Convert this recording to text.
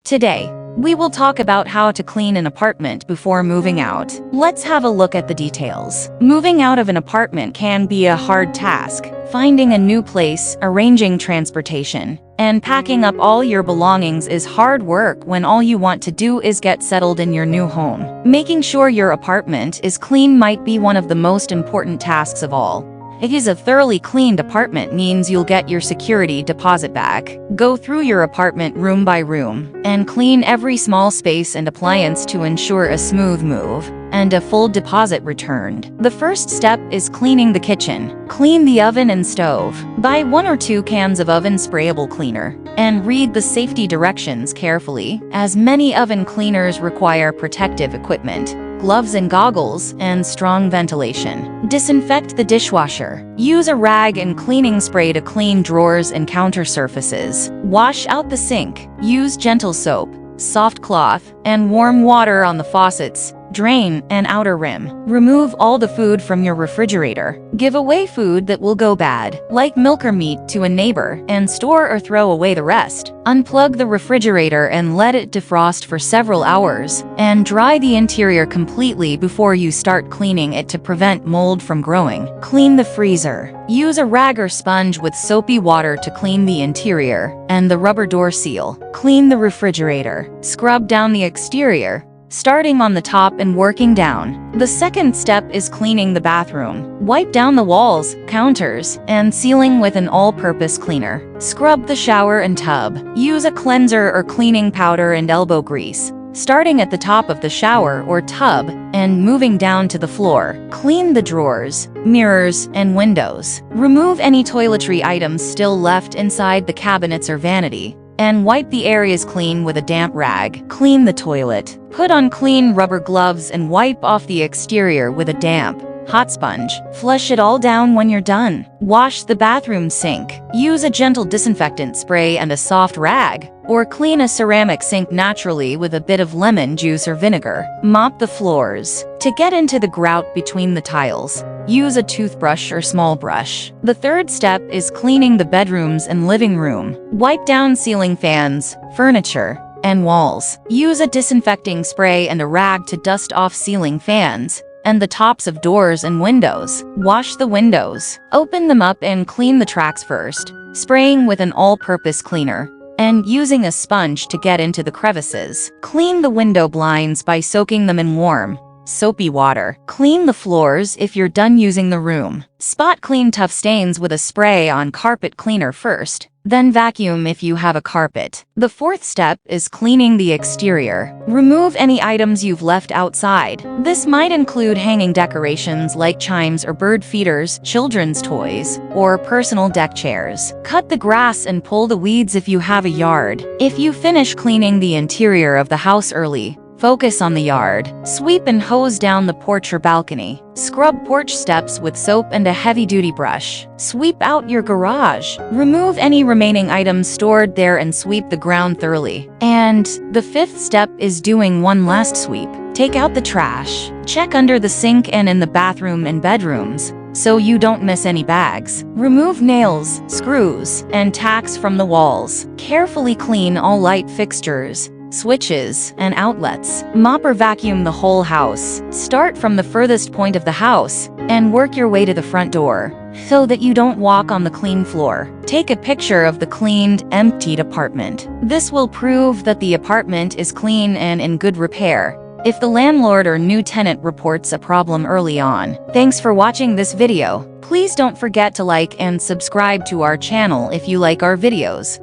Today, we will talk about how to clean an apartment before moving out. Let's have a look at the details. Moving out of an apartment can be a hard task. Finding a new place, arranging transportation, and packing up all your belongings is hard work when all you want to do is get settled in your new home. Making sure your apartment is clean might be one of the most important tasks of all. It is a thoroughly cleaned apartment means you'll get your security deposit back. Go through your apartment room by room and clean every small space and appliance to ensure a smooth move and a full deposit returned. The first step is cleaning the kitchen. Clean the oven and stove. Buy 1 or 2 cans of oven sprayable cleaner and read the safety directions carefully, as many oven cleaners require protective equipment, gloves and goggles, and strong ventilation. Disinfect the dishwasher. Use a rag and cleaning spray to clean drawers and counter surfaces. Wash out the sink. Use gentle soap, soft cloth, and warm water on the faucets, drain, and outer rim. Remove all the food from your refrigerator. Give away food that will go bad, like milk or meat, to a neighbor, and store or throw away the rest. Unplug the refrigerator and let it defrost for several hours, and dry the interior completely before you start cleaning it to prevent mold from growing. Clean the freezer. Use a rag or sponge with soapy water to clean the interior and the rubber door seal. Clean the refrigerator. Scrub down the exterior, starting on the top and working down. The second step is cleaning the bathroom. Wipe down the walls, counters, and ceiling with an all-purpose cleaner. Scrub the shower and tub. Use a cleanser or cleaning powder and elbow grease, starting at the top of the shower or tub and moving down to the floor. Clean the drawers, mirrors, and windows. Remove any toiletry items still left inside the cabinets or vanity, and wipe the areas clean with a damp rag. Clean the toilet. Put on clean rubber gloves and wipe off the exterior with a damp, hot sponge. Flush it all down when you're done. Wash the bathroom sink. Use a gentle disinfectant spray and a soft rag, or clean a ceramic sink naturally with a bit of lemon juice or vinegar. Mop the floors. To get into the grout between the tiles, use a toothbrush or small brush. The third step is cleaning the bedrooms and living room. Wipe down ceiling fans, furniture, and walls. Use a disinfecting spray and a rag to dust off ceiling fans and the tops of doors and windows. Wash the windows. Open them up and clean the tracks first, spraying with an all-purpose cleaner and using a sponge to get into the crevices. Clean the window blinds by soaking them in warm, soapy water. Clean the floors if you're done using the room. Spot clean tough stains with a spray on carpet cleaner first, then vacuum if you have a carpet. The fourth step is cleaning the exterior. Remove any items you've left outside. This might include hanging decorations like chimes or bird feeders, children's toys, or personal deck chairs. Cut the grass and pull the weeds if you have a yard. If you finish cleaning the interior of the house early, focus on the yard. Sweep and hose down the porch or balcony. Scrub porch steps with soap and a heavy-duty brush. Sweep out your garage. Remove any remaining items stored there and sweep the ground thoroughly. And the fifth step is doing one last sweep. Take out the trash. Check under the sink and in the bathroom and bedrooms, so you don't miss any bags. Remove nails, screws, and tacks from the walls. Carefully clean all light fixtures, switches, and outlets. Mop or vacuum the whole house. Start from the furthest point of the house and work your way to the front door so that you don't walk on the clean floor. Take a picture of the cleaned, emptied apartment. This will prove that the apartment is clean and in good repair if the landlord or new tenant reports a problem early on. Thanks for watching this video. Please don't forget to like and subscribe to our channel if you like our videos.